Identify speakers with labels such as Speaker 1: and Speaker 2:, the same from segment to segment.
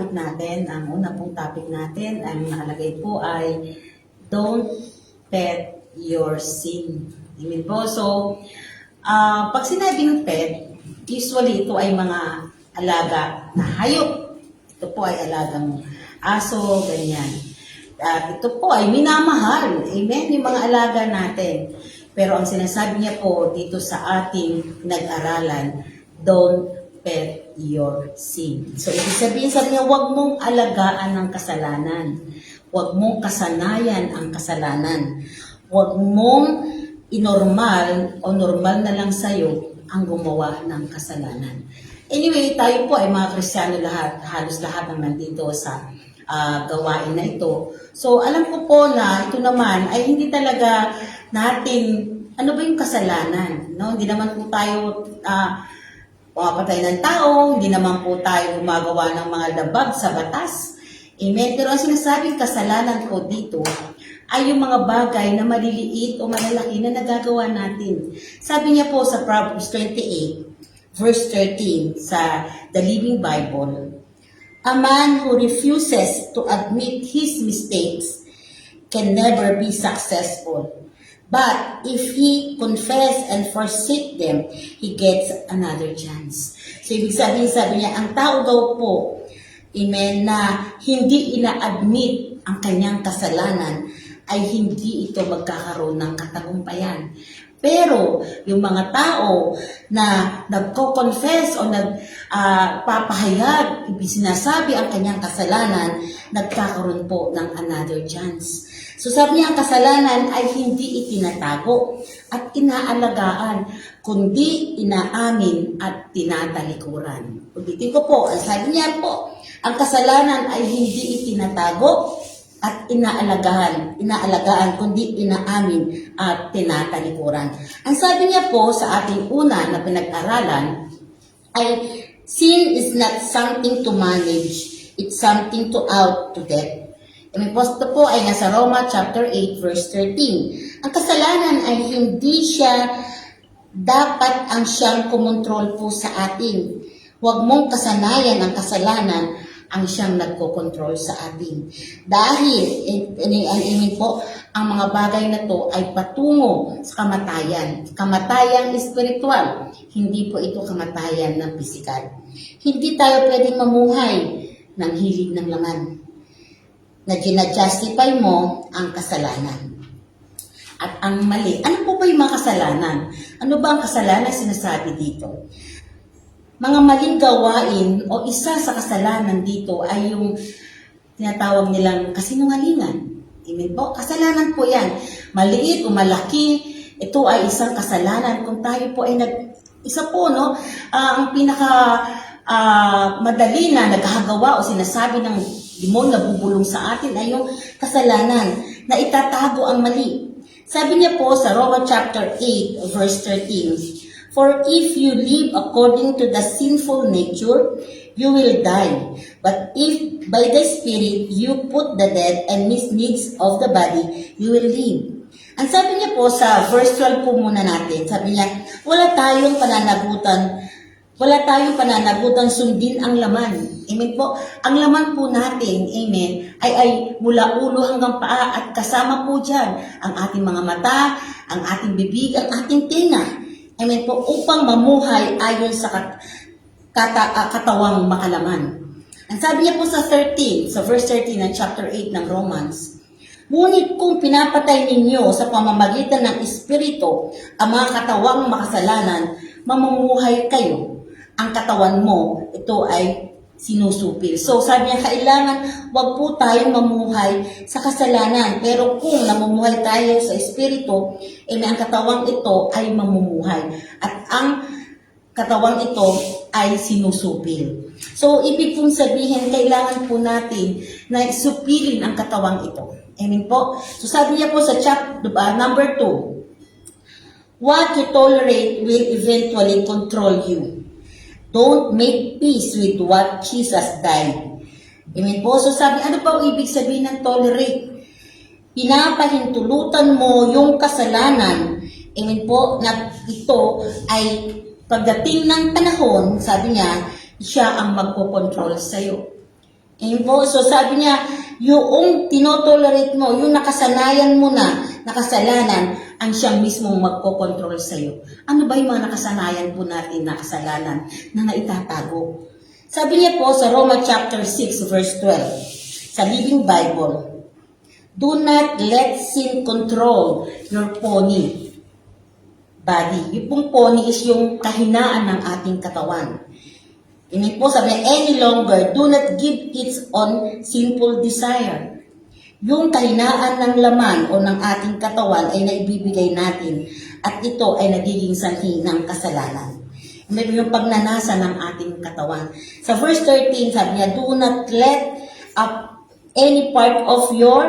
Speaker 1: topic natin, ang una pong topic natin, ang nakalagay po ay don't pet your sin. Amen po. So, pag sinabing pet, usually ito ay mga alaga na hayop. Ito po ay alagang aso, ganyan. At ito po ay minamahal. Amen? Yung mga alaga natin. Pero ang sinasabi niya po dito sa ating nag-aralan, don't pet your sin. So, ibig sabihin niya, huwag mong alagaan ang kasalanan. Huwag mong kasanayan ang kasalanan. Huwag mong inormal o normal na lang sa'yo ang gumawa ng kasalanan. Anyway, tayo po ay mga Kristiyano lahat, halos lahat ang nandito sa gawain na ito. So, alam ko po na ito naman ay hindi talaga natin, ano ba yung kasalanan? No? Hindi naman po tayo pumapatay ng tao, hindi naman po tayo gumagawa ng mga labag sa batas. Amen? Pero ang sinasabing kasalanan ko dito ay yung mga bagay na maliliit o malalaki na nagagawa natin. Sabi niya po sa Proverbs 28, verse 13 sa The Living Bible, a man who refuses to admit his mistakes can never be successful. But if he confess and forsake them, he gets another chance. So, ibig sabihin, sabi niya, ang tao daw po, amen, na hindi ina-admit ang kanyang kasalanan, ay hindi ito magkakaroon ng katagumpayan. Pero, yung mga tao na nagko-confess o nagpapahayag, sinasabi ang kanyang kasalanan, nagkakaroon po ng another chance. So sabi niya, ang kasalanan ay hindi itinatago at inaalagaan, kundi inaamin at tinatalikuran. Ulitin ko po, sabi niya po, ang kasalanan ay hindi itinatago at inaalagaan, kundi inaamin at tinatalikuran. Ang sabi niya po sa ating una na pinag-aralan ay sin is not something to manage, it's something to out to death. Ang posto po ay nasa Roma chapter 8 verse 13. Ang kasalanan ay hindi siya dapat ang siyang kumontrol po sa atin. Huwag mong kasanayan ang kasalanan ang siyang nagko-control sa atin. Dahil, po, ang mga bagay na to ay patungo sa kamatayan. Kamatayang espiritual. Hindi po ito kamatayan ng pisikal. Hindi tayo pwedeng mamuhay ng hilig ng laman na ginajustify mo ang kasalanan. At ang mali, ano po ba yung mga kasalanan? Ano ba ang kasalanan sinasabi dito? Mga maling gawain o isa sa kasalanan dito ay yung tinatawag nilang kasinungalingan. Amen po? Kasalanan po yan. Maliit o malaki, ito ay isang kasalanan. Kung tayo po ay isa po, no? Ang pinaka madali na naghagawa o sinasabi ng limon na bubulong sa atin ay yung kasalanan na itatago ang mali. Sabi niya po sa Romans chapter 8 verse 13, for if you live according to the sinful nature, you will die. But if by the Spirit you put the death and misdeeds of the body, you will live. Ang sabi niya po sa verse 12 po muna natin, sabi niya, wala tayong pananagutan sundin ang laman. Amen po. Ang laman po natin, amen, ay mula ulo hanggang paa at kasama po dyan ang ating mga mata, ang ating bibig, ang ating tenga. Amen po, upang mamuhay ayon sa katawang makalaman. Ang sabi niya po sa verse 13 ng chapter 8 ng Romans, ngunit kung pinapatay ninyo sa pamamagitan ng Espiritu ang mga katawang makasalanan, mamumuhay kayo. Ang katawan mo, ito ay sinusupil. So, sabi niya, kailangan wag po tayong mamuhay sa kasalanan. Pero kung namumuhay tayo sa Espiritu, ang katawang ito ay mamumuhay. At ang katawang ito ay sinusupil. So, ibig pong sabihin, kailangan po natin na supilin ang katawang ito. Amen po? So, sabi niya po sa number 2, what you tolerate will eventually control you. Don't make peace with what Jesus died. Amen po? So sabi, ano pa ang ibig sabihin ng tolerate? Pinapahintulutan mo yung kasalanan. Amen po, na ito ay pagdating ng panahon, sabi niya, siya ang magpokontrol sa'yo. Amen po. So sabi niya, yung tinotolerate mo, yung nakasanayan mo na nakasalanan, ang siyang mismong magkocontrol sa iyo. Ano ba yung mga nakasanayan po natin na kasalanan na naitatago? Sabi niya po sa Roma chapter 6 verse 12, sa Living Bible, do not let sin control your pony body. Yung pong pony is yung kahinaan ng ating katawan. Amen po, sabi niya, any longer, do not give its own sinful desire. Yung kahinaan ng laman o ng ating katawan ay naibibigay natin at ito ay nagiging sanhi ng kasalanan. Amen, yung pagnanasa ng ating katawan. Sa verse 13, sabi niya, do not let any part of your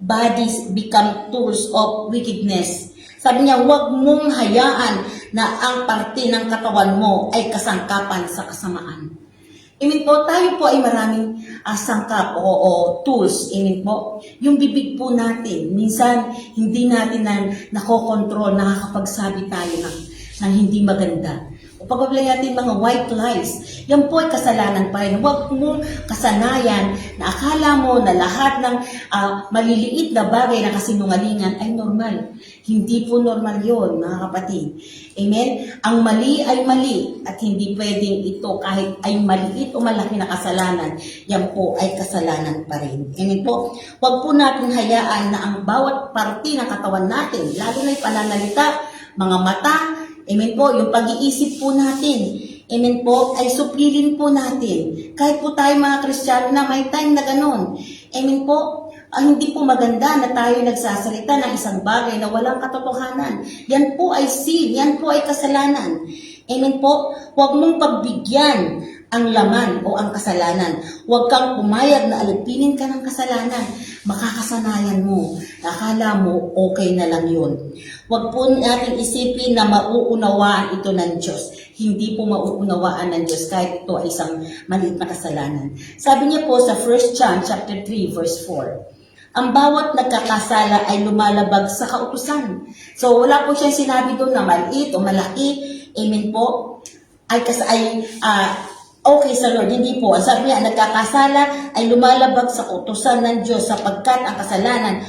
Speaker 1: bodies become tools of wickedness. Sabi niya, huwag mong hayaan na ang parte ng katawan mo ay kasangkapan sa kasamaan. Amen po, tayo po ay maraming sangkap o tools. Amen po. Yung bibig po natin, minsan hindi natin nakokontrol, nakakapagsabi tayo ng hindi maganda. O pagbablay natin mga white lies, yan po ay kasalanan pa rin. Huwag mong kasanayan na akala mo na lahat ng maliliit na bagay na kasinungalingan ay normal. Hindi po normal yun, mga kapatid. Amen? Ang mali ay mali at hindi pwedeng ito kahit ay maliit o malaki na kasalanan, yan po ay kasalanan pa rin. Amen po? Huwag po natin hayaan na ang bawat parte ng katawan natin, lalo na yung pananalita, mga mata, amen po, yung pag-iisip po natin, amen po, ay suplilin po natin. Kahit po tayo mga Kristiyano na may time na ganun. Amen po, hindi po maganda na tayo nagsasalita ng isang bagay na walang katotohanan. Yan po ay sin, yan po ay kasalanan. Amen po, huwag mong pagbigyan ang laman o ang kasalanan. Huwag kang pumayag na alipinin ka ng kasalanan. Makakasanayan mo. Akala mo, okay na lang yun. Huwag po natin isipin na mauunawaan ito ng Diyos. Hindi po mauunawaan ng Diyos kahit ito ay isang maliit na kasalanan. Sabi niya po sa 1 John chapter 3 verse 4, ang bawat nagkakasala ay lumalabag sa kautusan. So wala po siyang sinabi doon na maliit o malaki. Amen po. Okay sa Lord, hindi po. Ang sabi niya, nagkakasala ay lumalabag sa kautusan ng Diyos sapagkat ang kasalanan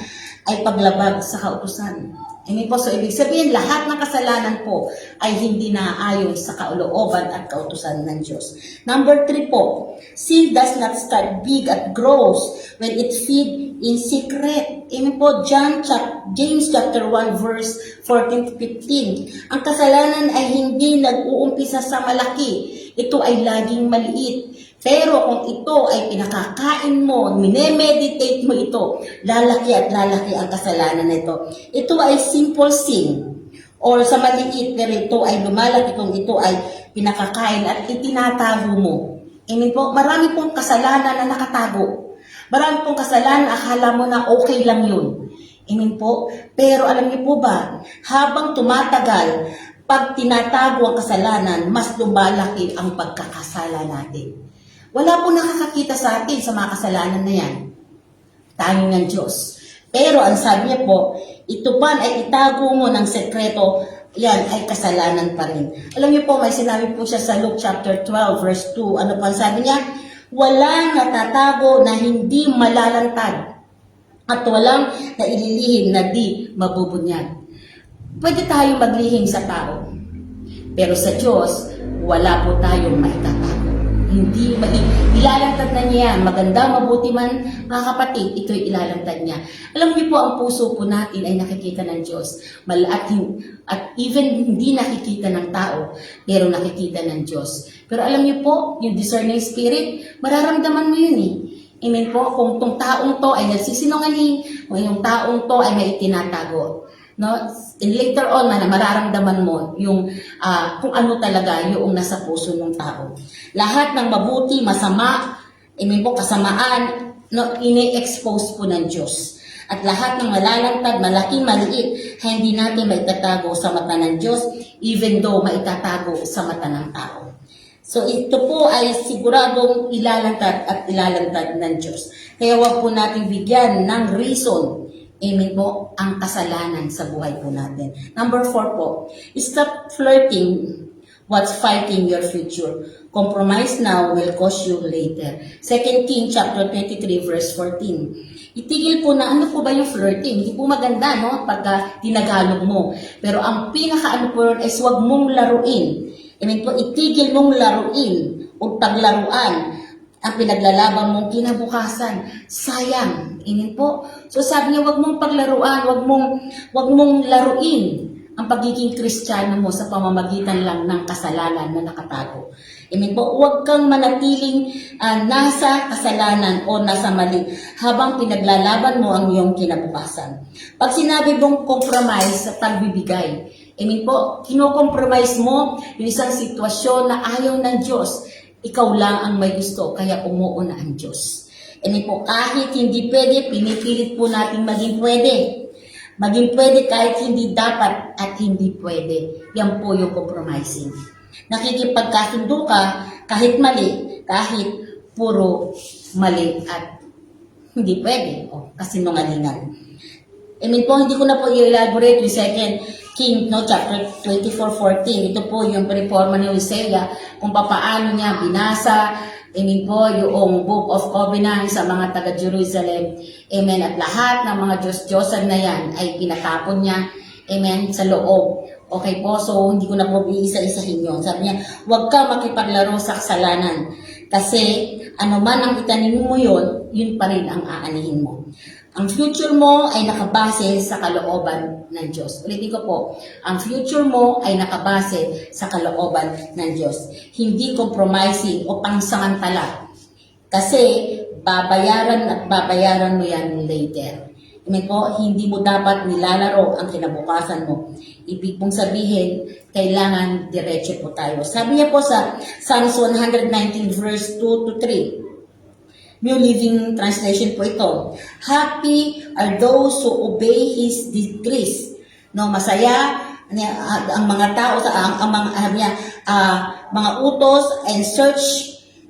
Speaker 1: ay paglabag sa kautusan. Amen po. So, ibig sabihin, lahat ng kasalanan po ay hindi naaayon sa kaulooban at kautusan ng Diyos. Number 3 po, sin does not start big at grows when it feed in secret. Amen po. James chapter 1 verse 14 to 15. Ang kasalanan ay hindi nag-uumpisa sa malaki. Ito ay laging maliit. Pero kung ito ay pinakakain mo, minemeditate mo ito, lalaki at lalaki ang kasalanan na ito. Ito ay simple sin. Or sa maliit, pero ito ay lumalaki kung ito ay pinakakain at itinatago mo. Amen po? Marami pong kasalanan na nakatago. Marami pong kasalanan, akala mo na okay lang yun. Amen po? Pero alam niyo po ba, habang tumatagal, pag tinatago ang kasalanan, mas lumalaki ang pagkakasala natin. Wala po nakakakita sa atin sa mga kasalanan na yan. Tanging ng Diyos. Pero ang sabi niya po, ito pa ay itago mo ng sekreto, yan ay kasalanan pa rin. Alam niyo po, may sinabi po siya sa Luke chapter 12 verse 2. Ano pa sabi niya? Walang natatago na hindi malalantad at walang naililihim na di mabubunyag. Pwede tayong maglihim sa tao. Pero sa Diyos, wala po tayong maitatago. Hindi, ilalantad na niya yan. Maganda, mabuti man, mga kapatid, ito'y ilalantad niya. Alam niyo po, ang puso po natin ay nakikita ng Diyos. At even hindi nakikita ng tao, pero nakikita ng Diyos. Pero alam niyo po, yung discerning spirit, mararamdaman mo yun eh. Amen po, kung tong taong to ay nagsisinungaling, kung yung taong to ay may itinatago. No? And later on, mararamdaman mo yung kung ano talaga yung nasa puso ng tao. Lahat ng mabuti, masama, amen po, kasamaan, no, ini-expose po ng Diyos. At lahat ng malalantad, malaki, maliit, hindi natin maitatago sa mata ng Diyos, even though maitatago sa mata ng tao. So ito po ay siguradong ilalantad at ilalantad ng Diyos. Kaya huwag po natin bigyan ng reason, amen po, ang kasalanan sa buhay po natin. Number 4 po, stop flirting what's fighting your future. Compromise now will cost you later. 2 King chapter 23 verse 14. Itigil po na ano po ba yung flirting. Hindi po maganda, no? Pagka tinagalog mo. Pero ang pinaka-ano po yun is huwag mong laruin. Amen po, itigil mong laruin o paglaruan ang pinaglalaban mong kinabukasan. Sayang. Amen po. So sabi niya, huwag mong paglaruan, huwag mong laruin ang pagiging Kristiyano mo sa pamamagitan lang ng kasalanan na nakatago. Amen po. Huwag kang manatiling nasa kasalanan o nasa mali habang pinaglalaban mo ang iyong kinabukasan. Pag sinabi mong compromise sa pagbibigay, amen po, kino-compromise mo yung isang sitwasyon na ayaw ng Diyos. Ikaw lang ang may gusto, kaya umuuna ang Diyos. Amen po, kahit hindi pwede, pinipilit po natin maging pwede. Maging pwede kahit hindi dapat at hindi pwede. Yan po yung compromising. Nakikipagkasundo ka kahit mali, kahit puro mali at hindi pwede. O, kasinungalingan. Amen po, hindi ko na po i-elaborate yung 2 King, no, chapter 24:14. Ito po yung reforma ni Hosea, kung paano niya binasa, amen po, yung Book of Covenant sa mga taga-Jerusalem. Amen. At lahat ng mga Diyos-Diyosan na yan ay pinatapon niya, amen, sa loob. Okay po, so hindi ko na po iisa-isahin yun. Sabi niya, huwag ka makipaglaro sa kasalanan. Kasi ano man ang itanim mo yun, yun pa rin ang aanihin mo. Ang future mo ay nakabase sa kalooban ng Diyos. Ulitin ko po, ang future mo ay nakabase sa kalooban ng Diyos. Hindi compromising o pangsamantala. Kasi babayaran at babayaran mo yan later. Amen po, hindi mo dapat nilalaro ang kinabukasan mo. Ibig mong sabihin, kailangan diretso po tayo. Sabi niya po sa Psalms 119 verse 2 to 3. New Living Translation po ito. Happy are those who obey His decrees. No, masaya ang mga tao sa ang mga utos and search,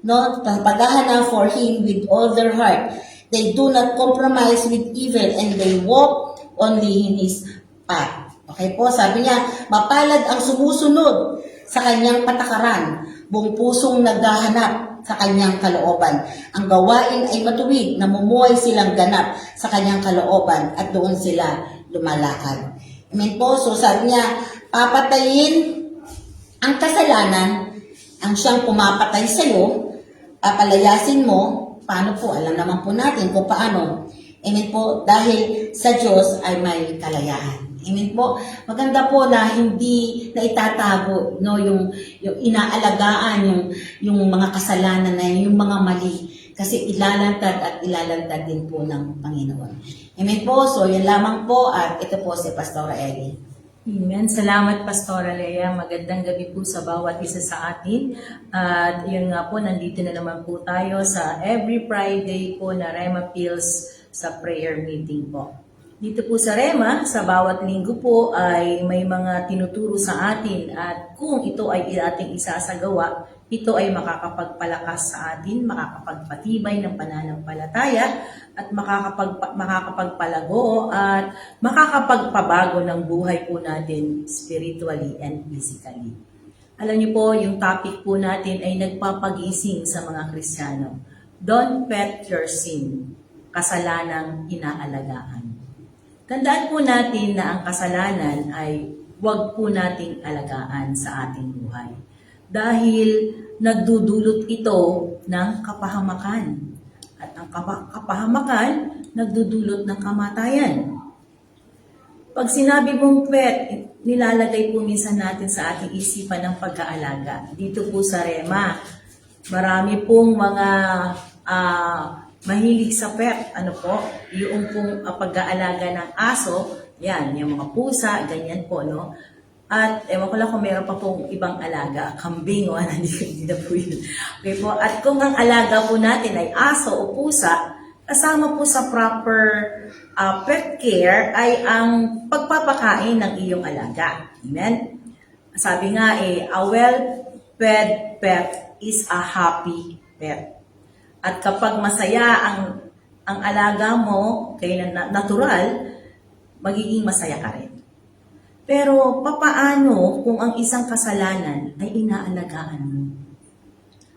Speaker 1: no, paghahanap for Him with all their heart. They do not compromise with evil and they walk only in His path. Okay po, sabi niya, mapalad ang sumusunod sa kanyang patakaran, buong pusong naghahanap sa kanyang kalooban. Ang gawain ay matuwid, namumuhay silang ganap sa kanyang kalooban at doon sila lumalakad. Amen po, so sabi niya, papatayin ang kasalanan, ang siyang pumapatay sa iyo, papalayasin mo. Paano po? Alam naman po natin kung paano. Amen po, dahil sa Diyos ay may kalayaan. Amen po. Maganda po na hindi na itatago, no, yung inaalagaan yung mga kasalanan na yung mga mali, kasi ilalantad at ilalantad din po ng Panginoon. Amen po. So yan lamang po, at ito po si Pastora Ellie.
Speaker 2: Amen. Salamat, Pastora Lea. Magandang gabi po sa bawat isa sa atin. At yun nga po, nandito na naman po tayo sa every Friday po na Rema Pills sa prayer meeting po. Dito po sa Rema, sa bawat linggo po ay may mga tinuturo sa atin, at kung ito ay ating isasagawa, ito ay makakapagpalakas sa atin, makakapagpatibay ng pananampalataya, at makakapagpalago at makakapagpabago ng buhay po natin spiritually and physically. Alam niyo po, yung topic po natin ay nagpapagising sa mga Kristiyano. Don't pet your sin, kasalanang inaalagaan. Tandaan po natin na ang kasalanan ay huwag po nating alagaan sa ating buhay. Dahil nagdudulot ito ng kapahamakan. At ang kapahamakan, nagdudulot ng kamatayan. Pag sinabi mong pet, nilalagay po minsan natin sa ating isipan ng pag-aalaga. Dito po sa Rema, marami pong mga mahilig sa pet, ano po, yung pong pag-aalaga ng aso, yan, yung mga pusa, ganyan po, no? At ewan ko lang kung meron pa pong ibang alaga, kambing o hindi na po yun. Okay po, at kung ang alaga po natin ay aso o pusa, kasama po sa proper pet care ay ang pagpapakain ng iyong alaga. Amen? Sabi nga a well-fed pet is a happy pet. At kapag masaya ang alaga mo, kaya natural, magiging masaya ka rin. Pero papaano kung ang isang kasalanan ay inaalagaan mo?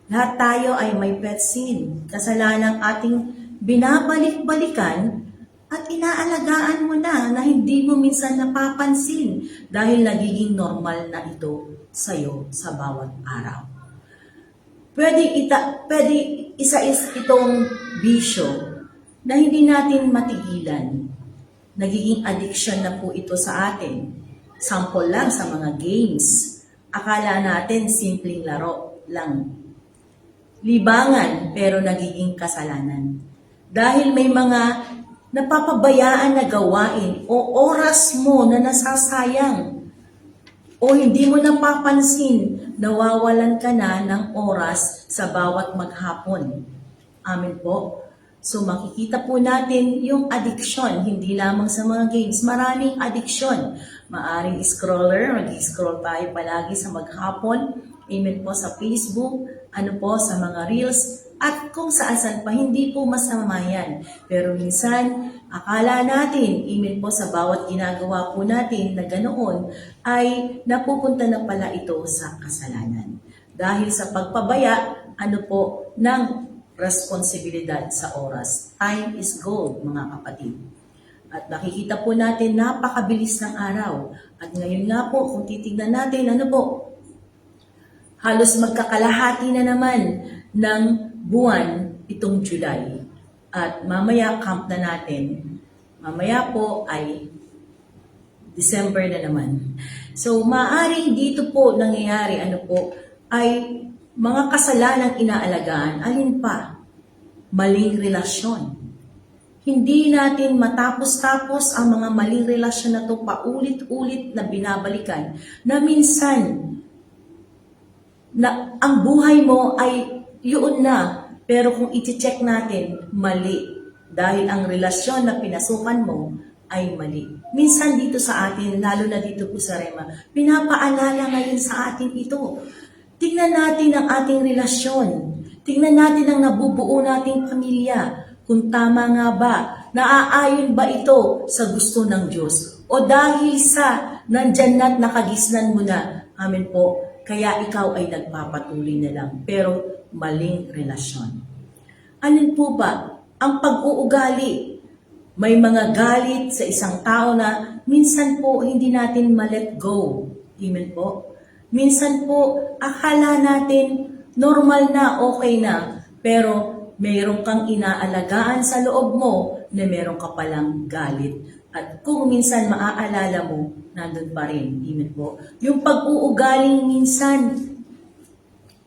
Speaker 2: Lahat tayo ay may pet sin, kasalanang ating binabalik-balikan at inaalagaan mo na hindi mo minsan napapansin dahil nagiging normal na ito sa'yo sa bawat araw. Pwede isa-is itong bisyo na hindi natin matigilan. Nagiging addiction na po ito sa atin. Sample lang sa mga games. Akala natin simpleng laro lang. Libangan pero nagiging kasalanan. Dahil may mga napapabayaan na gawain o oras mo na nasasayang o hindi mo napapansin, nawawalan ka na ng oras sa bawat maghapon. Amen po. So makikita po natin yung addiction, hindi lamang sa mga games. Maraming addiction. Maaring scroller, mag-scroll tayo palagi sa maghapon. Amen po sa Facebook, sa mga Reels, at kung saan pa, hindi po masama yan. Pero minsan, akala natin, amen po sa bawat ginagawa po natin na ganoon, ay napupunta na pala ito sa kasalanan. Dahil sa pagpabaya, ng responsibilidad sa oras. Time is gold, mga kapatid. At nakikita po natin, napakabilis ng araw. At ngayon nga po, kung titignan natin, halos magkakalahati na naman ng buwan itong July. At mamaya camp na natin. Mamaya po ay December na naman. So maaring dito po nangyayari ay mga kasalanang inaalagaan. Alin pa? Maling relasyon. Hindi natin matapos-tapos ang mga maling relasyon na ito paulit-ulit na binabalikan na minsan na ang buhay mo ay yun na, pero kung iti-check natin, mali. Dahil ang relasyon na pinasukan mo ay mali. Minsan dito sa atin, lalo na dito po sa Rema, pinapaalala ngayon sa atin ito. Tingnan natin ang ating relasyon. Tingnan natin ang nabubuo nating pamilya. Kung tama nga ba, naaayon ba ito sa gusto ng Diyos? O dahil sa nandyan na't nakagisnan mo na, amen po, kaya ikaw ay nagpapatuloy na lang, pero maling relasyon. Alin po ba? Ang pag-uugali. May mga galit sa isang tao na minsan po hindi natin ma-let go. Amen po? Minsan po, akala natin normal na, okay na, pero mayroon kang inaalagaan sa loob mo na mayroon ka palang galit. At kung minsan maaalala mo, nandun pa rin. Amen po. Yung pag-uugaling minsan,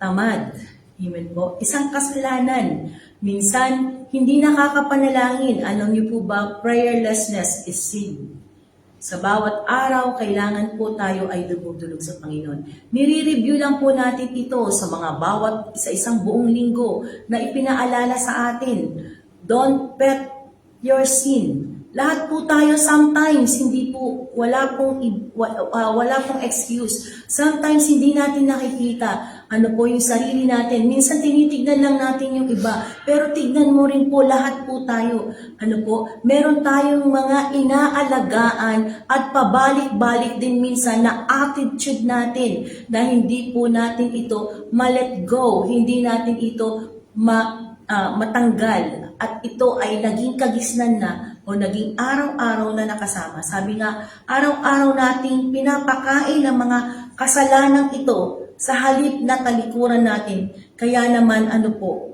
Speaker 2: tamad. Amen po. Isang kasalanan. Minsan, hindi nakakapanalangin. Alam niyo po ba, prayerlessness is sin. Sa bawat araw, kailangan po tayo ay dumudulog sa Panginoon. Nire-review lang po natin ito sa mga sa isang buong linggo na ipinaalala sa atin. Don't pet your sin. Lahat po tayo sometimes wala pong excuse. Sometimes hindi natin nakikita yung sarili natin. Minsan tinitignan lang natin yung iba. Pero tignan mo rin po, lahat po tayo. Meron tayong mga inaalagaan at pabalik-balik din minsan na attitude natin na hindi po natin ito ma-let go. Hindi natin ito matanggal. At ito ay naging kagisnan na o naging araw-araw na nakasama. Sabi nga, araw-araw nating pinapakain ang mga kasalanang ito sa halip na talikuran natin. Kaya naman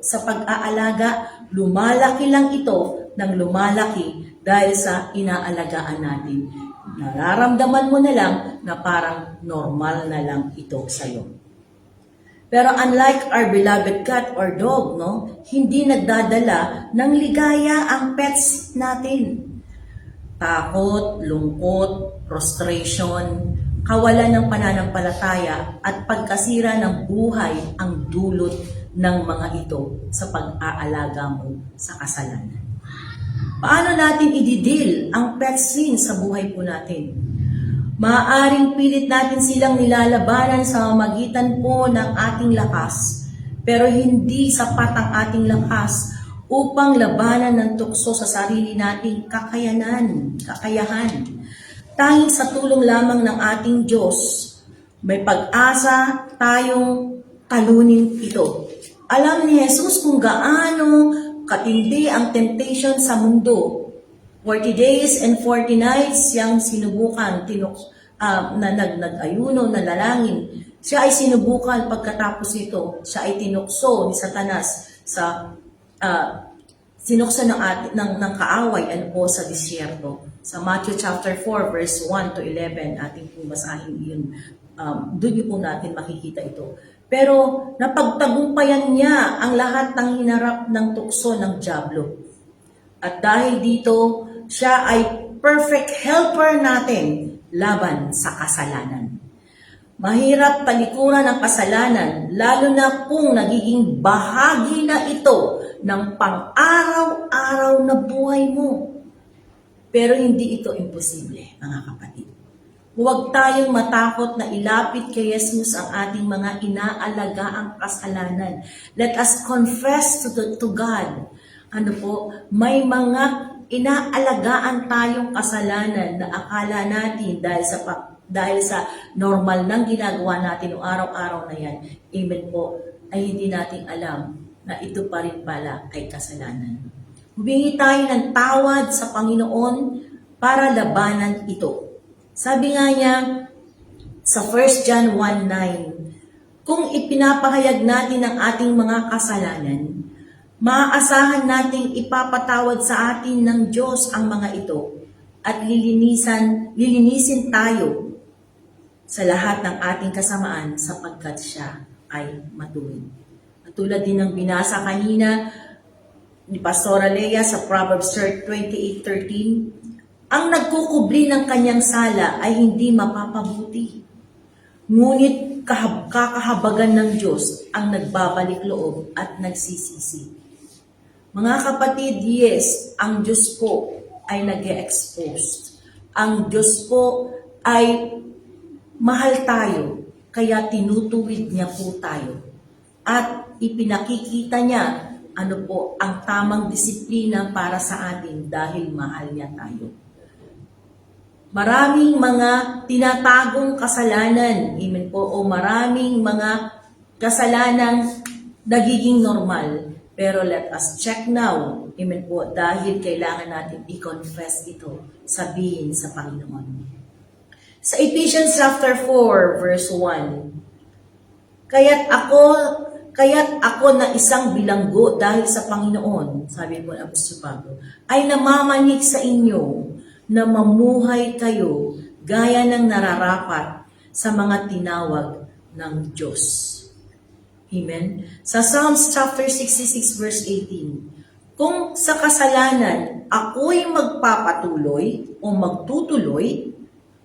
Speaker 2: sa pag-aalaga, lumalaki lang ito ng lumalaki dahil sa inaalagaan natin. Nararamdaman mo na lang na parang normal na lang ito sa'yo. Pero unlike our beloved cat or dog, hindi nagdadala ng ligaya ang pets natin. Takot, lungkot, frustration, kawalan ng pananampalataya at pagkasira ng buhay ang dulot ng mga ito sa pag-aalaga mo sa kasalanan. Paano natin ididil ang pet sin sa buhay po natin? Maaaring pilit natin silang nilalabanan sa magitan po ng ating lakas, pero hindi sapat ang ating lakas upang labanan ng tukso sa sarili nating kakayahan. tanging sa tulong lamang ng ating Diyos, may pag-asa tayong talunin ito. Alam ni Jesus kung gaano katindi ang temptation sa mundo. 40 days and 40 nights siyang sinubukan, nag-ayuno, nanalangin. Siya ay sinubukan pagkatapos nito. Siya ay tinukso ni Satanas sa sinukso ng kaaway po sa disyerto. Sa Matthew chapter 4 verse 1 to 11, ating po basahin yun. Doon niyo po natin makikita ito. Pero napagtagumpayan niya ang lahat ng hinarap ng tukso ng dyablo. At dahil dito, siya ay perfect helper natin laban sa kasalanan. Mahirap talikuran ang kasalanan, lalo na kung nagiging bahagi na ito ng pang-araw-araw na buhay mo. Pero hindi ito imposible, mga kapatid. Huwag tayong matakot na ilapit kay Jesus ang ating mga inaalagaang kasalanan. Let us confess to God. May mga inaalagaan tayong kasalanan na akala natin dahil sa normal nang ginagawa natin o araw-araw na yan, amen po, ay hindi natin alam na ito pa rin pala ay kasalanan. Humingi tayo ng tawad sa Panginoon para labanan ito. Sabi nga niya sa 1 John 1:9, kung ipinapahayag natin ang ating mga kasalanan, maaasahan nating ipapatawad sa atin ng Diyos ang mga ito at lilinisin tayo sa lahat ng ating kasamaan sapagkat siya ay matuwid. Tulad din ng binasa kanina ni Pastora Lea sa Proverbs 28:13, ang nagkukubli ng kanyang sala ay hindi mapapabuti. Ngunit kakahabagan ng Diyos ang nagbabalik loob at nagsisisi. Mga kapatid, yes, ang Diyos po ay nag-e-expose. Ang Diyos po ay mahal tayo, kaya tinutuwid niya po tayo. At ipinakikita niya ang tamang disiplina para sa atin dahil mahal niya tayo. Maraming mga tinatagong kasalanan, amen po, o maraming mga kasalanang nagiging normal. Pero let us check now, amen po, dahil kailangan natin i-confess ito, sabihin sa Panginoon. Sa Ephesians chapter 4, verse 1, Kaya't ako na isang bilanggo dahil sa Panginoon, sabi po ng Apostol Pablo, ay namamanig sa inyo na mamuhay kayo gaya ng nararapat sa mga tinawag ng Diyos. Amen? Sa Psalms chapter 66 verse 18, kung sa kasalanan ako'y magpapatuloy o magtutuloy,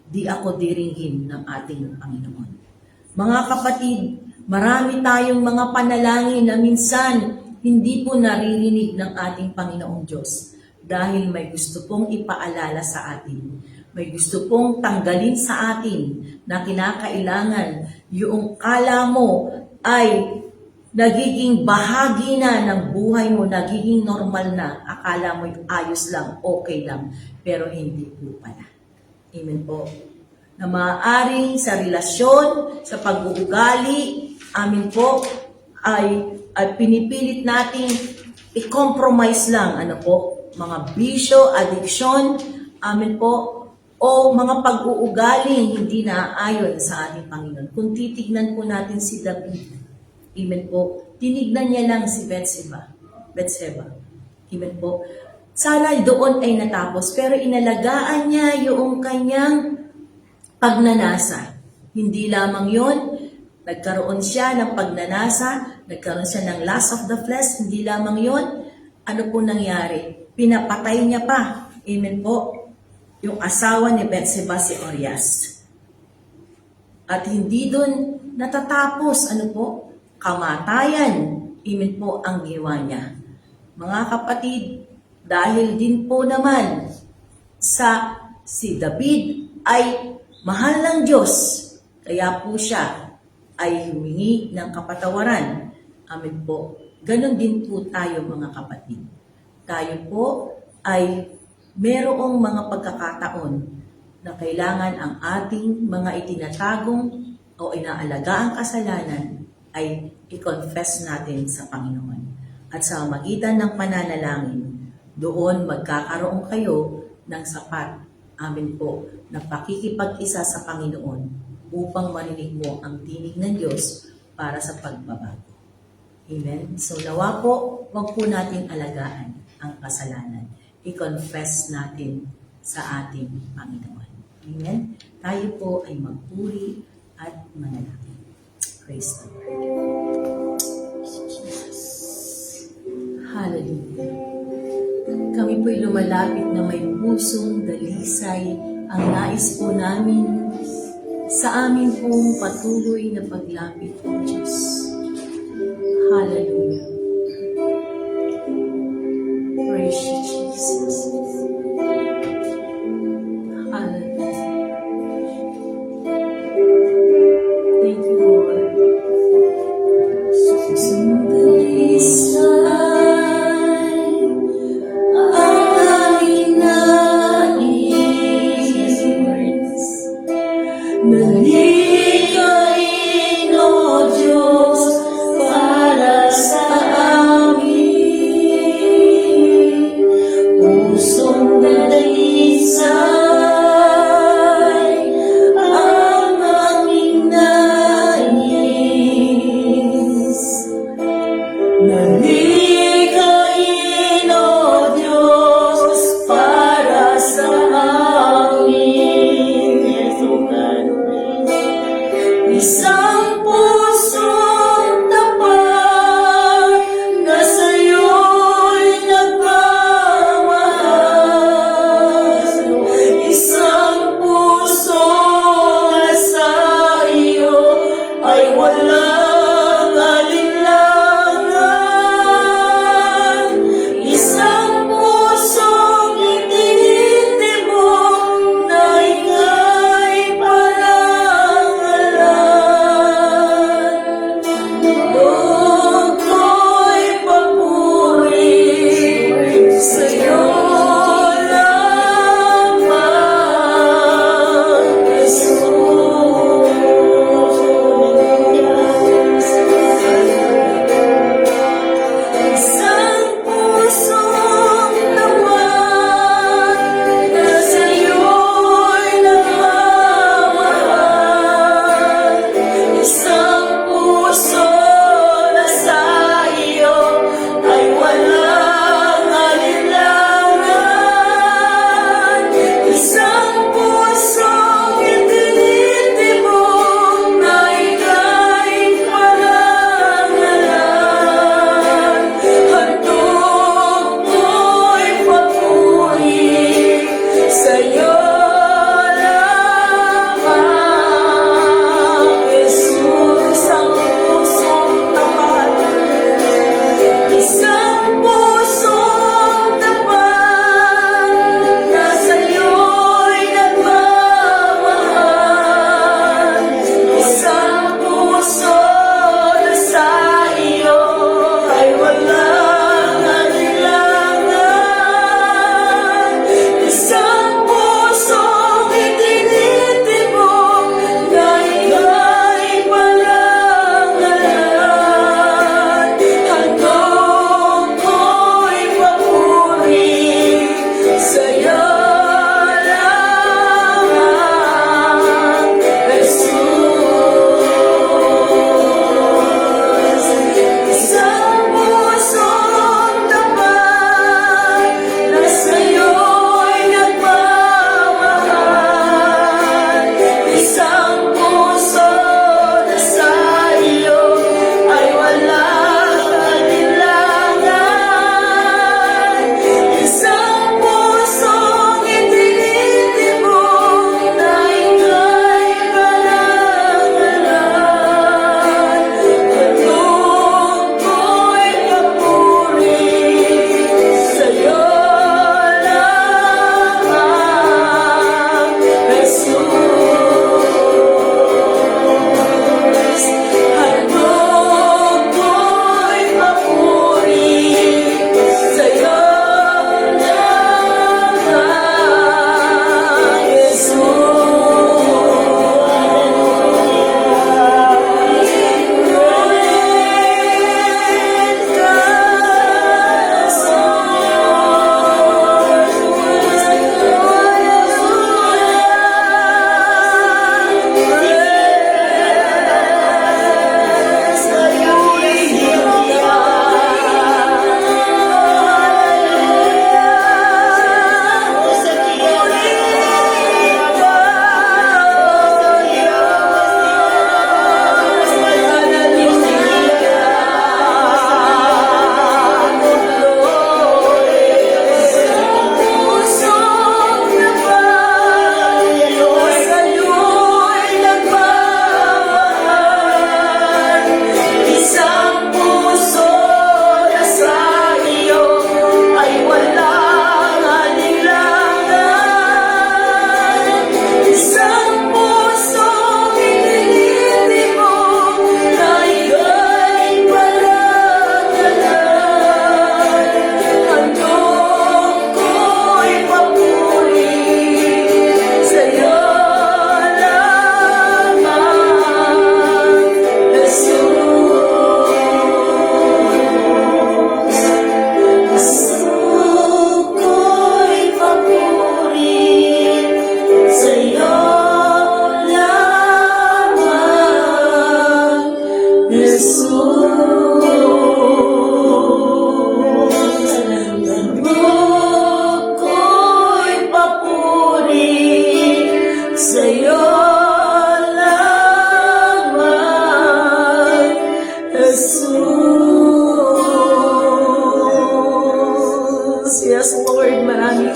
Speaker 2: di ako diringgin ng ating Panginoon. Mga kapatid, marami tayong mga panalangin na minsan hindi po naririnig ng ating Panginoong Diyos dahil may gusto pong ipaalala sa atin. May gusto pong tanggalin sa atin na kinakailangan yung kala mo ay nagiging bahagi na ng buhay mo, nagiging normal na, akala mo ayos lang, okay lang, pero hindi po pala. Amen po. Na maaaring sa relasyon, sa pag-uugali, amin po, ay pinipilit natin i-compromise lang, mga bisyo, addiction, amin po, o mga pag-uugali hindi naaayon sa ating Panginoon. Kung titignan po natin si David, amen po, tinignan niya lang si Bathsheba. Amen po. Sana doon ay natapos, pero inalagaan niya yung kanyang pagnanasa. Hindi lamang yon, nagkaroon siya ng pagnanasa, nagkaroon siya ng lust of the flesh, hindi lamang yon, ano po nangyari? Pinapatay niya pa, amen po, yung asawa ni Bathsheba si Urias. At hindi doon natatapos, kamatayan, amen po ang ginawa niya. Mga kapatid, dahil din po naman si David ay mahal ng Diyos, kaya po siya ay humingi ng kapatawaran. Amen po. Ganon din po tayo mga kapatid. Tayo po ay merong mga pagkakataon na kailangan ang ating mga itinatagong o inaalagaang kasalanan ay i-confess natin sa Panginoon. At sa magitan ng pananalangin, doon magkakaroon kayo ng sapat, amin po, na pakikipag-isa sa Panginoon upang marinig mo ang tinig ng Diyos para sa pagbabago. Amen? So nawa po, wag po natin alagaan ang kasalanan. I-confess natin sa ating Panginoon. Amen? Tayo po ay magpuri at manalangin. Praise the Lord. Hallelujah. Kami po'y lumalapit na may pusong dalisay ang nais po namin sa amin pong patuloy na paglapit o Diyos. Hallelujah. Praise you, Jesus. Hallelujah. Thank you, Lord. Pusong dalisay Nalikain, O Diyos, para sa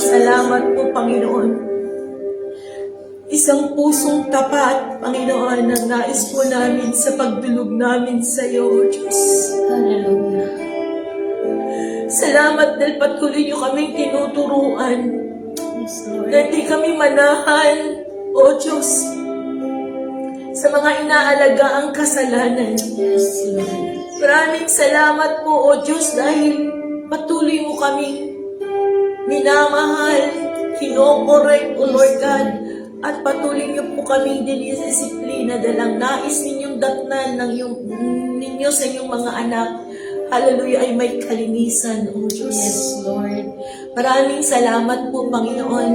Speaker 2: salamat po, Panginoon. Isang pusong tapat, Panginoon, ang nais po namin sa pagdulog namin sa iyo, O Diyos.
Speaker 1: Hallelujah.
Speaker 2: Salamat dahil patuloy niyo kaming tinuturuan.
Speaker 1: Yes, Lord.
Speaker 2: Na hindi kami manahan, O Diyos, sa mga inaalagaang kasalanan.
Speaker 1: Yes, Lord.
Speaker 2: Maraming salamat po, O Diyos, dahil patuloy mo kaming minamahal, kinokorek, O Lord God, at patuloy niyo po kami dinidisiplina dahil ang nais ninyong datnan ng ninyo sa inyong mga anak, hallelujah, ay may kalinisan, O Diyos.
Speaker 1: Yes, Lord.
Speaker 2: Maraming salamat po, Panginoon.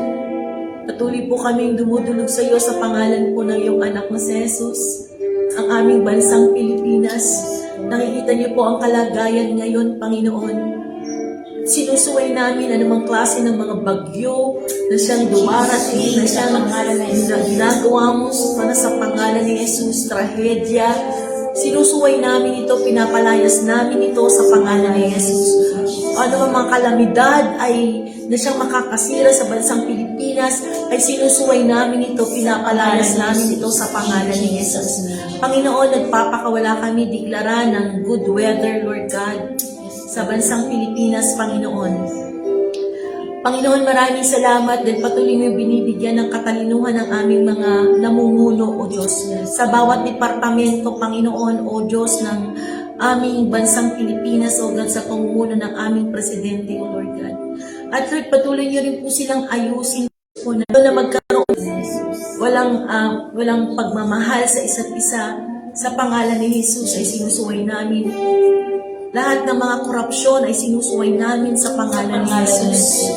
Speaker 2: Patuloy po kaming dumudulog sa iyo sa pangalan po ng iyong anak na si Jesus, ang aming bansang Pilipinas. Nakikita niyo po ang kalagayan ngayon, Panginoon. Sinusuway namin anumang klase ng mga bagyo na siyang dumarating, na siyang ginagawa mo para sa pangalan ni Jesus, trahedya. Sinusuway namin ito, pinapalayas namin ito sa pangalan ni Jesus. Ano mga kalamidad ay na siyang makakasira sa bansang Pilipinas, ay sinusuway namin ito, pinapalayas namin ito sa pangalan ni Jesus. Panginoon, nagpapakawala kami, deklara ng good weather, Lord God, sa bansang Pilipinas, Panginoon. Panginoon, maraming salamat dahil patuloy mo binibigyan ng katalinuhan ng aming mga namumuno, O Diyos. Sa bawat departamento, Panginoon, O Diyos, ng aming bansang Pilipinas, O God, sa pamumuno ng aming presidente, O Lord God. At Lord, patuloy niyo rin po silang ayusin po na magkaroon walang pagmamahal sa isa't isa. Sa pangalan ni Jesus ay sinusuway namin. Lahat ng mga korupsyon ay sinusuway namin sa pangalan ni Jesus.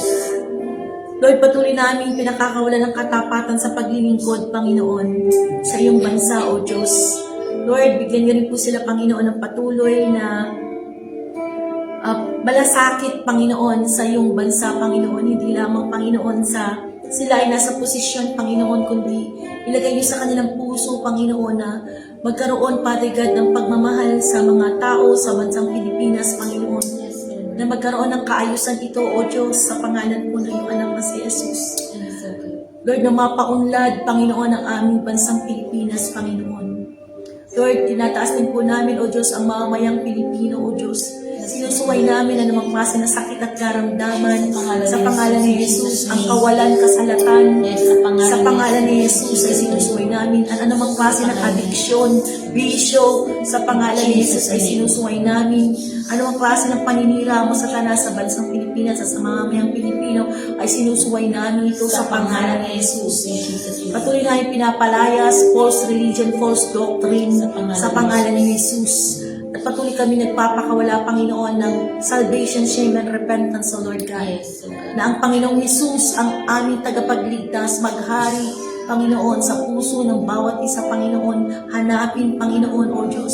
Speaker 2: Lord, patuloy namin pinakakawalan ng katapatan sa paglilingkod, Panginoon, sa iyong bansa, O Diyos. Lord, bigyan niyo rin po sila, Panginoon, ng patuloy na malasakit, Panginoon, sa iyong bansa, Panginoon. Hindi lamang, Panginoon, sila ay nasa posisyon, Panginoon, kundi ilagay niyo sa kanilang puso, Panginoon, na magkaroon, Father God, ng pagmamahal sa mga tao sa bansang Pilipinas, Panginoon. Na magkaroon ng kaayusan ito, O Diyos, sa pangalan po ng iyong anak na si Jesus. Lord, na mapaunlad, Panginoon, ang aming bansang Pilipinas, Panginoon. Lord, tinataas din po namin, O Diyos, ang mamamayang Pilipino, O Diyos. Sinusuway namin ang namang klase na sakit at karamdaman sa pangalan ni Jesus, ang kawalan, kasalatan, sa pangalan ni Jesus ay sinusuway namin ang anumang klase ng addiksyon, bisyo, sa pangalan ni Jesus ay sinusuway namin anumang klase ng paninira mo sa sa bansang Pilipinas at sa mamamayang Pilipino ay sinusuway namin ito sa pangalan ni Jesus. Patuloy namin pinapalayas false religion, false doctrine sa pangalan ni Jesus. At patuloy kami nagpapakawala, Panginoon, ng salvation, shame, and repentance, O Lord God. Na ang Panginoong Jesus, ang aming tagapagligtas, maghari, Panginoon, sa puso ng bawat isa, Panginoon. Hanapin, Panginoon, O Diyos.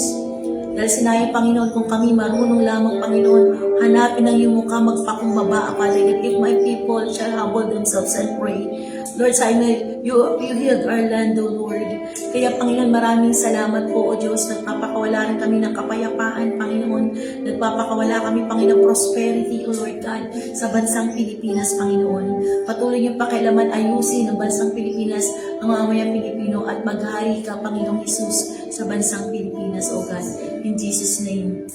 Speaker 2: Dahil sinabi, Panginoon, kung kami marunong lamang, Panginoon, hanapin ang iyong mukha, magpakumbaba, Father, that if my people shall humble themselves and pray. Lord, sa you healed our land, O Lord. Kaya, Panginoon, maraming salamat po, O Diyos. Nagpapakawala rin kami ng kapayapaan, Panginoon. Nagpapakawala kami, Panginoon, prosperity, O Lord God, sa bansang Pilipinas, Panginoon. Patuloy niyong pakialaman, ayusin ng bansang Pilipinas, ang mamayang Pilipino, at maghari ka, Panginoong Jesus, sa bansang Pilipinas, O God. In Jesus' name.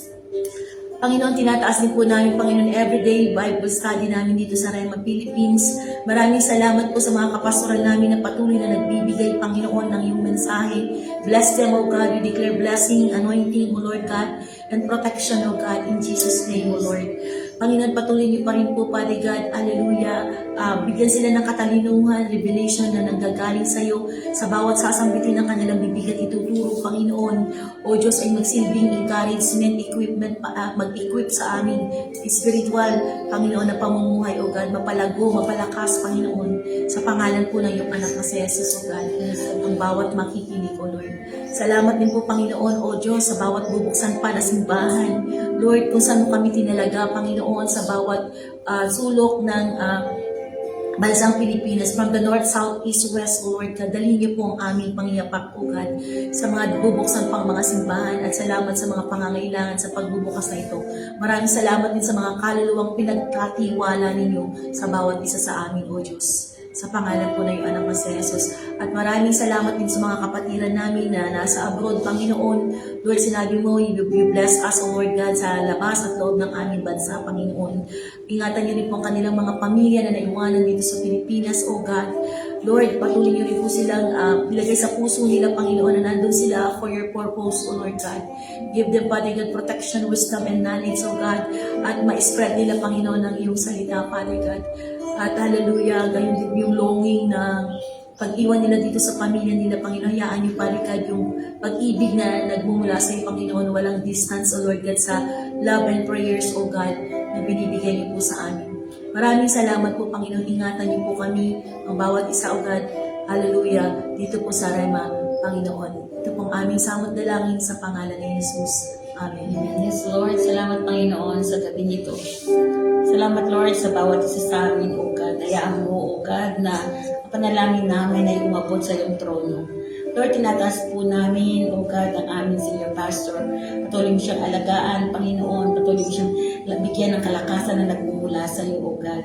Speaker 2: Panginoon, tinataas din po namin, Panginoon, everyday Bible study namin dito sa Rema Philippines. Maraming salamat po sa mga kapastoral namin na patuloy na nagbibigay, Panginoon, ng iyong mensahe. Bless them, O God. We declare blessing, anointing, O Lord God, and protection, O God, in Jesus' name, O Lord. Panginoon, patuloy niyo pa rin po, Father God, hallelujah. Bigyan sila ng katalinuhan, revelation na nanggagaling sa iyo sa bawat sasambitin ng kanilang bibig at ituturo, Panginoon. O Diyos, ay magsilbing encouragement, equipment, mag-equip sa aming spiritual, Panginoon, na pamumuhay, O God, mapalago, mapalakas, Panginoon, sa pangalan po ng iyong anak na si Jesus, O God, ang bawat makikinig, O Lord. Salamat din po, Panginoon, O Diyos, sa bawat bubuksan pa na simbahan. Lord, kung saan mo kami tinalaga, Panginoon, sa bawat sulok ng Bansang Pilipinas, from the north, south, east, west, O Lord God, dalhin niyo po ang aming pangyapak, O God, sa mga bubuksan pang mga simbahan at salamat sa mga pangangailangan sa pagbubukas na ito. Maraming salamat din sa mga kaluluwang pinagkatiwala ninyo sa bawat isa sa amin, O Diyos. Sa pangalan po na yung anak mo si Jesus. At maraming salamat din sa mga kapatiran namin na nasa abroad, Panginoon. Lord, sinabi mo, you bless us, O Lord God, sa labas at loob ng aming bansa, Panginoon. Ingatan niyo rin po ang kanilang mga pamilya na naiwanan dito sa Pilipinas, O God. Lord, patuloy niyo rin po silang ilagay sa puso nila, Panginoon, na nandun sila for your purpose, O Lord God. Give them, Father God, protection, wisdom, and knowledge, O God. At ma-spread nila, Panginoon, ang iyong salita, Father God. At hallelujah, gayon din yung longing na pag-iwan nila dito sa pamilya nila, Panginoon, hayaan niyo, Father God, yung pag-ibig na nagmumula sa iyo, Panginoon, walang distance, O Lord God, sa love and prayers, O God, na binibigay niyo po sa amin. Maraming salamat po, Panginoon. Ingatan niyo po kami, ang bawat isa, O God. Hallelujah. Dito po sa Rema, Panginoon. Ito pong aming samot dalangin sa pangalan ni Jesus. Amen.
Speaker 1: Yes, Lord. Salamat, Panginoon, sa gabi nito. Salamat, Lord, sa bawat isa sa amin, O God. Hayaan mo, O God, na ang panalangin namin ay umabot sa iyong trono. Lord, tinataas po namin, O God, ang aming senior pastor. Patuloy mo siyang alagaan, Panginoon. Patuloy mo siyang bigyan ng kalakasan na nagmumula sa iyo, O God.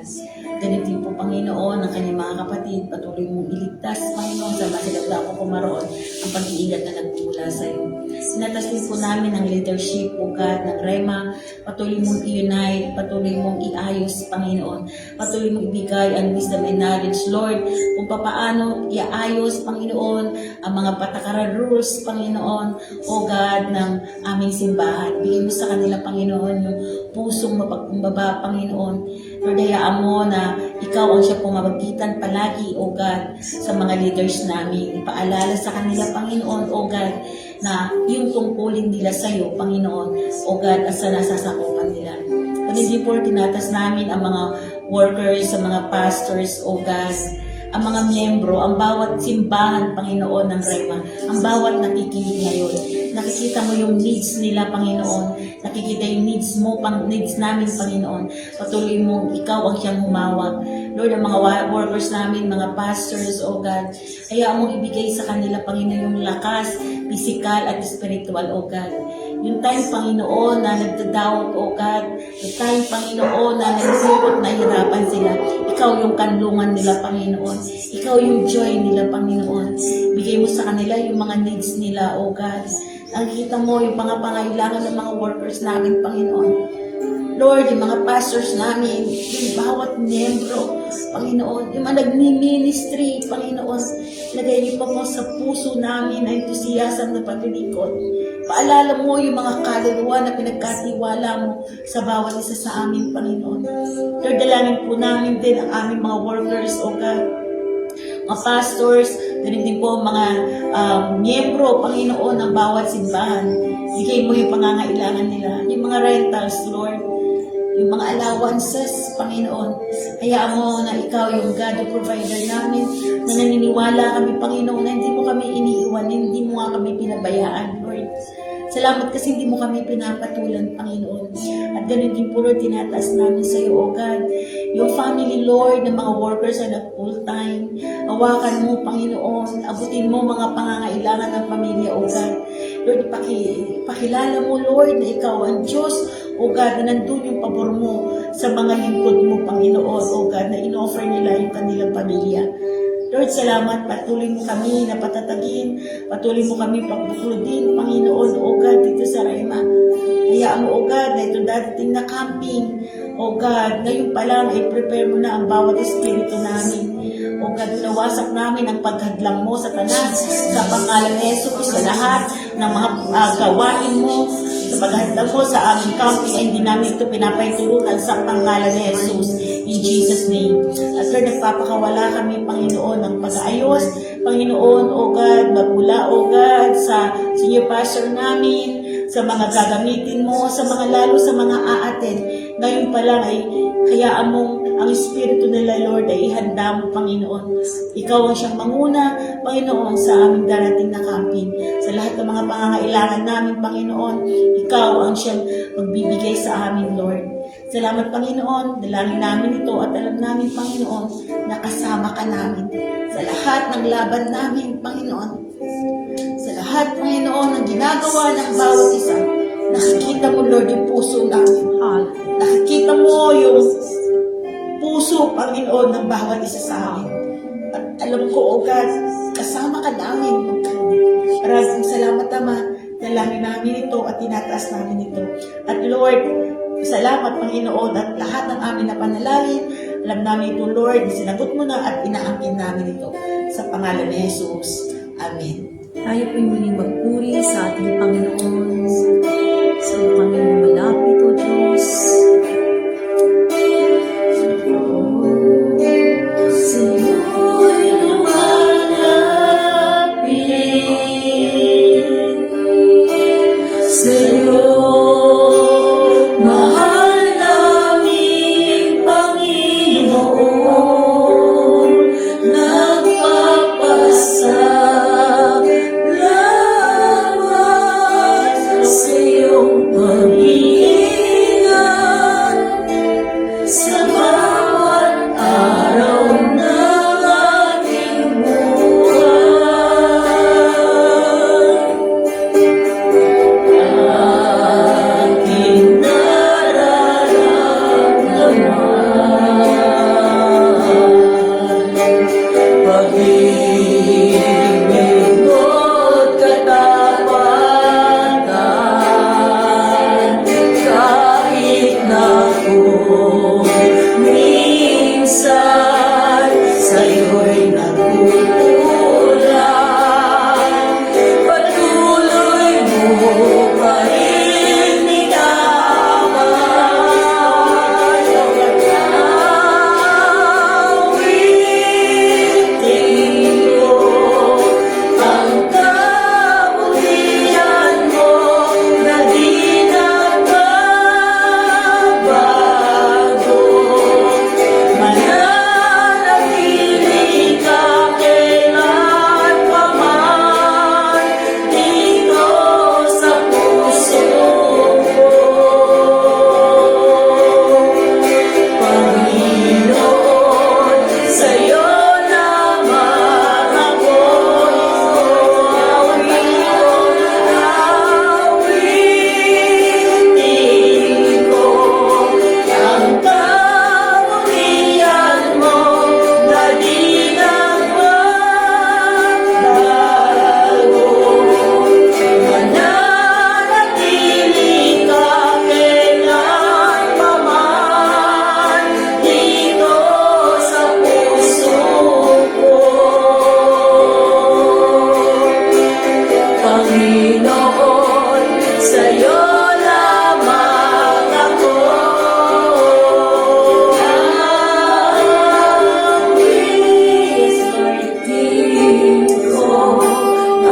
Speaker 1: Ganit din po, Panginoon, ang kanyang mga kapatid. Patuloy mong iligtas, Panginoon, sa masilagda ko pumaroon ang pag-iingat na nagmumula sa iyo. Sinatas din po namin ang leadership, O God, ng Rema. Patuloy mong i-unite, patuloy mong iayos, Panginoon. Patuloy mong ibigay ang wisdom and knowledge, Lord, kung paano iayos, Panginoon, ang mga patakaran rules, Panginoon, O God, ng aming simbahan. Bigyan mo sa kanila, Panginoon, yung pusong mapagkumbaba, Panginoon. Lord, hayaan mo na ikaw ang siya pumamagitan palagi, O God, sa mga leaders namin. Ipaalala sa kanila, Panginoon, O God, na yung tungkulin nila sa iyo, Panginoon, O God, at sa nasasakupan nila. Hindi po tinatas namin ang mga workers, sa mga pastors, O God, ang mga miyembro, ang bawat simbahan, Panginoon, ng Rema, ang bawat nakikinig ngayon. Nakikita mo yung needs nila, Panginoon. Nakikita yung needs mo, needs namin, Panginoon. Patuloy mo, ikaw ang siyang humawak. Lord, ang mga workers namin, mga pastors, O God, hayaan mong ibigay sa kanila, Panginoon, yung lakas, physical at spiritual, O God. Yung time, Panginoon, na nagdadoubt, O God. Yung time, Panginoon, na nagsipot, nahihirapan sila. Ikaw yung kanlungan nila, Panginoon. Ikaw yung joy nila, Panginoon. Bigay mo sa kanila yung mga needs nila, O God. Nakikita mo yung pangangailangan ng mga workers namin, Panginoon. Lord, yung mga pastors namin, yung bawat miyembro, Panginoon, yung mga nagmi-ministry, Panginoon, ilagay niyo pa mo sa puso namin ang enthusiasm na paglilikod. Paalala mo yung mga kaluluwa na pinagkatiwala mo sa bawat isa sa amin, Panginoon. Lord, dalangin po namin din ang aming mga workers, O God, mga pastors, din po mga miyembro, Panginoon, ng bawat simbahan. Bigay mo yung pangangailangan nila, yung mga rentals, Lord, yung mga allowances, Panginoon. Hayaan mo na ikaw yung God, the provider namin, na naniniwala kami, Panginoon, na hindi mo kami iniiwan, hindi mo nga kami pinabayaan, Lord. Salamat kasi hindi mo kami pinapatulan, Panginoon. At ganun din po, Lord, tinataas namin sa iyo, O God. Yung family, Lord, ng mga workers na full-time. Hawakan mo, Panginoon. Abutin mo mga pangangailangan ng pamilya, O God. Lord, ipakilala mo, Lord, na ikaw ang Diyos, O God, na nandun yung pabor mo sa mga lingkod mo, Panginoon, O God, na in-offer nila yung kanilang pamilya. Lord, salamat. Patuloy mo kami na patatagin. Patuloy mo kami pagbuklodin, Panginoon, O God, dito sa Rema. Hayaan mo, O God, na ito dadating na camping. O God, ngayon pa lang, i-prepare mo na ang bawat espiritu namin. O God, nawasak namin ang paghadlang mo sa tanan, sa pangalan ni Jesus, sa lahat ng mga gawain mo, sa paghadlang mo sa aming camping, ay hindi namin ito pinapaitulutan sa pangalan ni Jesus. In Jesus' name. At Lord, nagpapakawala kami, Panginoon, ng pag-aayos. Panginoon, O God, magmula, O God, sa senior pastor namin, sa mga gagamitin mo, sa mga lalo sa mga aatin. Ngayon pa lang ay hayaan mong ang Espiritu nila, Lord, ay ihanda mo, Panginoon. Ikaw ang siyang manguna, Panginoon, sa aming darating na camping. Sa lahat ng mga pangangailangan namin, Panginoon, ikaw ang siyang magbibigay sa amin, Lord. Salamat, Panginoon. Dalangin namin ito at alam namin, Panginoon, na kasama ka namin sa lahat ng laban namin, Panginoon. Sa lahat, Panginoon, ng ginagawa ng bawat isa. Nakikita mo, Lord, yung puso namin. Nakikita mo yung puso, Panginoon, ng bawat isa sa amin. At alam ko, O God, kasama ka namin. Maraming salamat, Ama. Dalangin namin ito at tinataas namin ito. At Lord, salamat, Panginoon, at lahat ng amin na panalangin. Alam namin ito, Lord, sinagot mo na at inaangkin namin ito. Sa pangalan ni Jesus. Amen.
Speaker 2: Tayo po'y muling magpuri sa ating Panginoon. Sa iyo kami lumalapit, O Diyos. Sa iyo'y lumalapit. Sa iyo, mahal naming Panginoon, nagpapasalamat sa iyong pag-iingat sa bawat araw ng ating buhay. Aking nararamdaman pag-ibig mo't katapatan, kahit na kung minsan sa'yo'y nagkukulang, patuloy mo pa rin minamahal. Awitin ko ang kabutihan mo na di nagbabago. Mananatili ka kailanpaman dito sa puso ko. Panginoon, sa'yo lamang ako'y awitin ko ang kabutihan mo na di nagbabago. Mananatili ka kailanpaman dito sa puso ko. Panginoon, sa'yo lamang ako awitin ko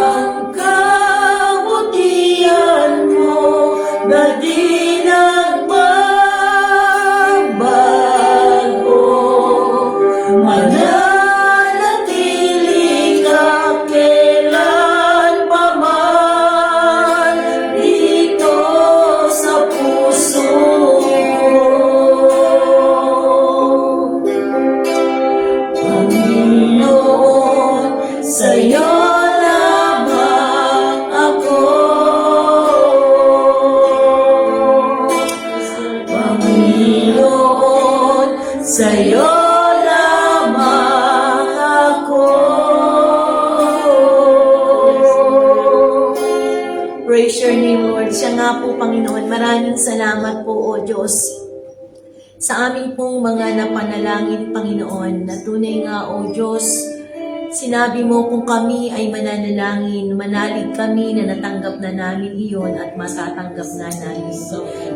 Speaker 2: ang kabutihan mo na di nagbabago. Mananatili ka kailanpaman dito sa puso ko. Panginoon, sa'yo lamang ako. Panginoon, sa'yo lamang ako. Praise your name, Lord. Siya nga po, Panginoon. Maraming salamat po, O Diyos, sa amin pong mga napanalangin, Panginoon, na tunay nga, O Diyos, sinabi mo kung kami ay mananalangin, manalig kami na natanggap na namin iyon at matatanggap nga namin.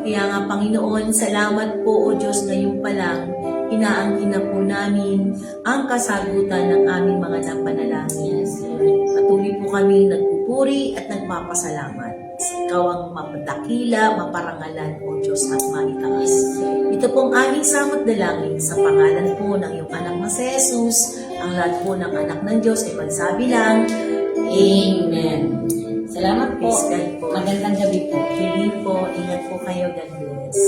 Speaker 2: Kaya nga, Panginoon, salamat po, O Diyos, ngayon pa lang, inaangkin na po namin ang kasagutan ng aming mga napanalangin. Patuloy po kami nagpupuri at nagpapasalamat. Ikaw ang mapadakila, maparangalan, O Diyos, at maitaas. Ito pong aming samot dalangin sa pangalan po ng iyong anak na si Jesus. Ang lahat po ng anak ng Diyos ay magsabi lang,
Speaker 1: Amen. Salamat po.
Speaker 2: Praise God po.
Speaker 1: Magandang gabi po.
Speaker 2: Pili po, ingat po kayo, God bless.